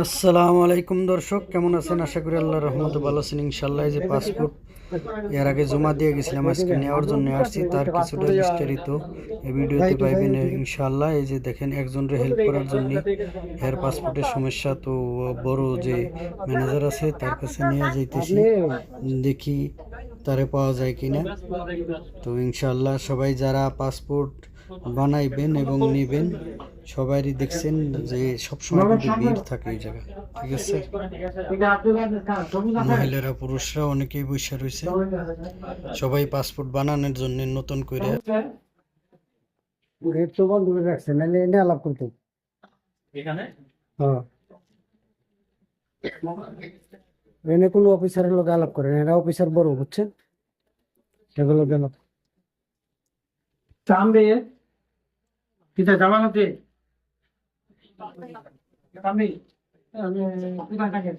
আসসালামু আলাইকুম দর্শক, কেমন আছেন? আশা করি আল্লাহর রহমতে ভালো আছেন ইনশাল্লাহ। এই যে পাসপোর্ট এর আগে জমা দিয়ে গেছিলাম, আজকে নেওয়ার জন্য আসছি, তার কিছুটা বিস্তারিত এই ভিডিওতে পাইবেন ইনশাল্লাহ। এই যে দেখেন, একজনের হেল্প করার জন্য এর পাসপোর্টের সমস্যা, তো বড় যে ম্যানেজার আছে তার কাছে নিয়ে যাইতেছি, দেখি তারে পাওয়া যায় কিনা। তো ইনশাল্লাহ সবাই যারা পাসপোর্ট বানাইবেন এবং নেবেন, সবারই দেখছেন যে সবসময় কিন্তু ভিড় থাকে এই জায়গা, ঠিক আছে? মহিলারা পুরুষরা অনেকেই বসে রয়েছে, সবাই পাসপোর্ট বানানোর জন্য নতুন করে। গেট তো বন্ধ করে রাখছে, নাহলে এনে আলাপ করতো। এখানে হ্যাঁ, এনে কোনো অফিসারের লোক আলাপ করে না, এরা অফিসার বড়, বুঝছেন? সেগুলো কেন চামড়ে কিটা জামানতে চামড়ে আমি কিটা থাকে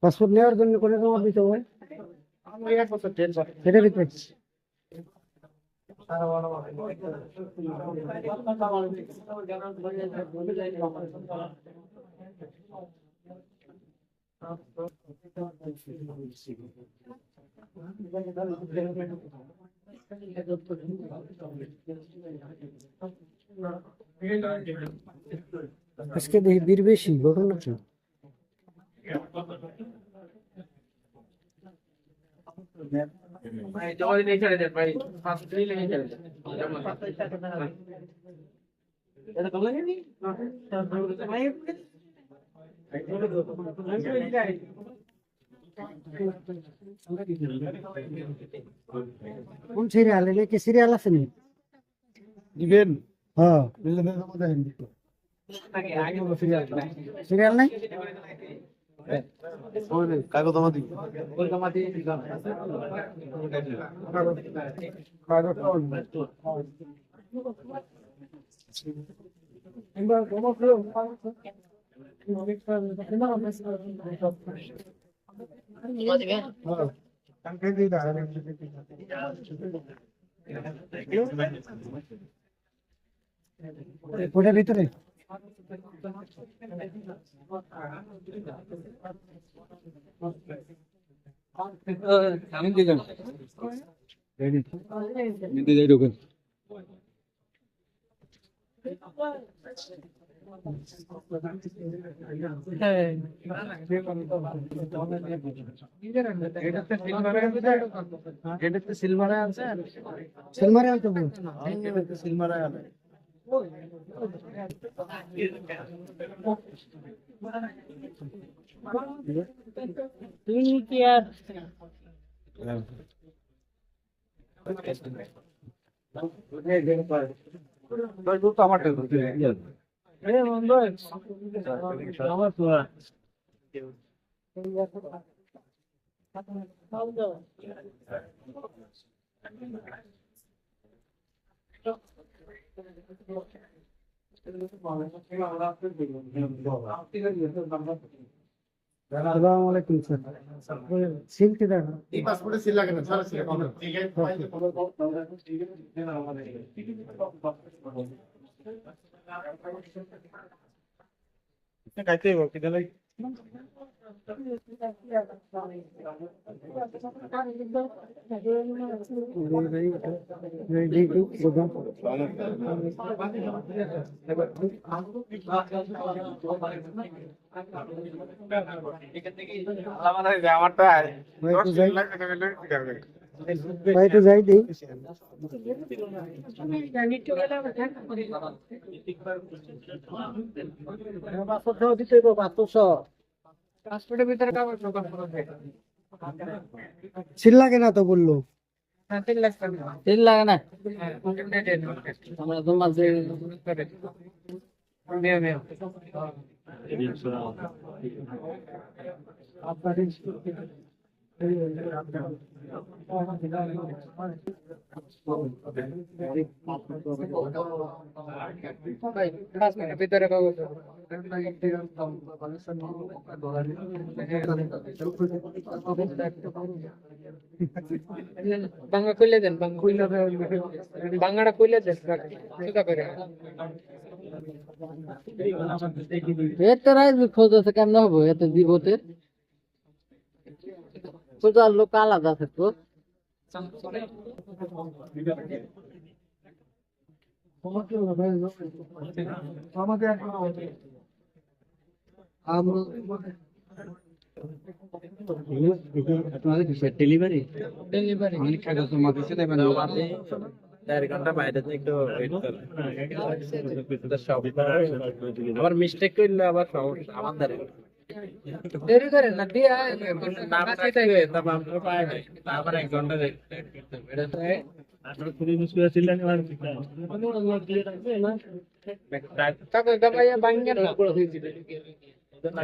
পাসপোর্ট নেওয়ার জন্য কোনো জমা দিতে হবে? আমি এক বছর টেনশন সেটা ভিতরে আজকে দেখি ভিড় বেশি, ঘটনা কি? ভাই জয় নিয়ে চলে যান ভাই ফার্স্ট দিলে নিয়ে চলে যান এটা কল লাগেনি ভাই কোন সিরিয়াল? এনে কি সিরিয়াল আছে নি? দিবেন হ্যাঁ, আগে আগে সিরিয়াল সিরিয়াল নাই। কাগজ জমা দিই জমা দিয়ে দিলাম ওটার ভিতরে আমি দিলাম রেডি নিতে যাই ঢোকেন সিলভারে আছে সিলমারে আনতে বল। সিলভারে আছে তুই কি আর আসসালামু আলাইকুম স্যার। সিল কি দেখা? এই পাসপোর্টে সিল লাগে না, সারা সিল কমন ঠিক আছে। কাইতে হবে কিদালে আমারটা ভাই তো যাই দিই। পাসপোর্ট দিতে হবে, পাসপোর্টের ভিতরে কাগজ প্রকাশ করা যায় সিল লাগে না তো বললো। 3 লাখ টাকা সিল লাগে না। আমরা তো মাঝে মেয়ে মেয়ে ভাই 5 মিনিটের ভিতরে কাগজ বাংলা খুলে দেন, বাংলাটা খুলে দেন সুতা করে। এত রাইজ খোঁজ আছে কেমন হবো এত দিবতে খোঁজার লোক আলাদা আছে তো ডেলিভারি ডেলিভারি অনেক কাগজ জমা দিচ্ছে দেবেন 4 ঘন্টা বাইরে থেকে একটু ওয়েট করে আবার মিস্টেক করলে আবার সমস্যা আমাদের দেরি করে না দিয়া নাম রাখতে হবে তারপর আমরা পাই নাই আবার 1 ঘন্টা wait করতে হবে এটা তো কাগজ দাবাইয়া বাঙ্গেন না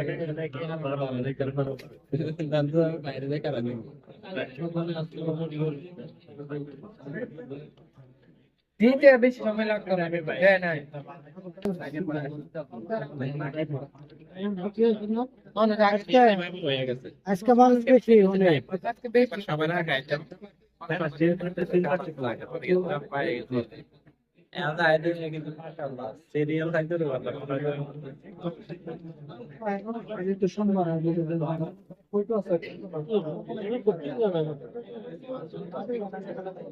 বাইরে দেখা লাগে দিতে বেশি সময় লাগতো না হ্যাঁ না অনেক হয়ে গেছে আজকে মানুষ বেশি অনেক আজকে বেশি সবার আগে আইটেম সিরিয়াল থাকতে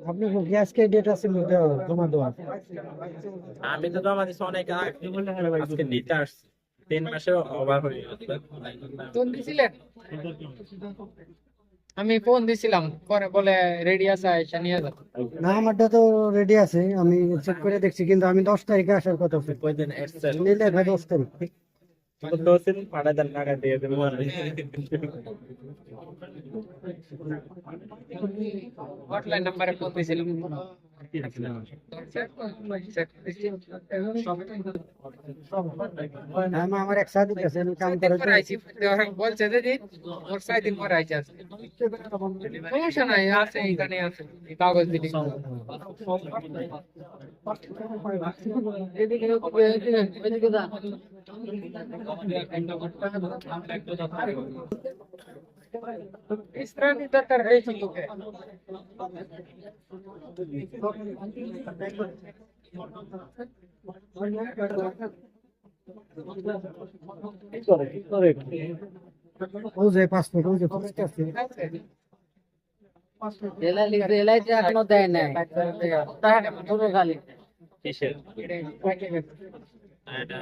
আপনি গ্যাসকে ডেট আছে জমা দেওয়া আমি তো জমা দিচ্ছি অনেক আজকে নিতে আসছি 3 মাসের ওভার হয়ে গেছে ফোন দিছিলেন? আমি ফোন দিছিলাম পরে বলে রেডি আছে এসে নিয়ে যাও। না আমারটা তো রেডি আছে আমি চেক করে দেখছি কিন্তু আমি 10 তারিখে আসার কথা ছিল কয়দিন এসছে নিলে ভাই 10 তারিখ তো 2 দিন পাড়া দেন টাকা দিয়ে দেব হটলাইন নাম্বারে ফোন দিছিলাম। আমার এক সাথী আছে আমি কাম করে বলছে দিদি ওর 6 দিন পরে আইছে আজকে। সমস্যা নাই, আছে এখানে আছে এই কাগজ দিলি ইসরানি দরকার হয়েছে তোকে ওই যে পাসপোর্ট ওই যে পোস্ট আছে এলাইতে এখনো দেয় নাই তাহলে পুরো খালি কিসের এটা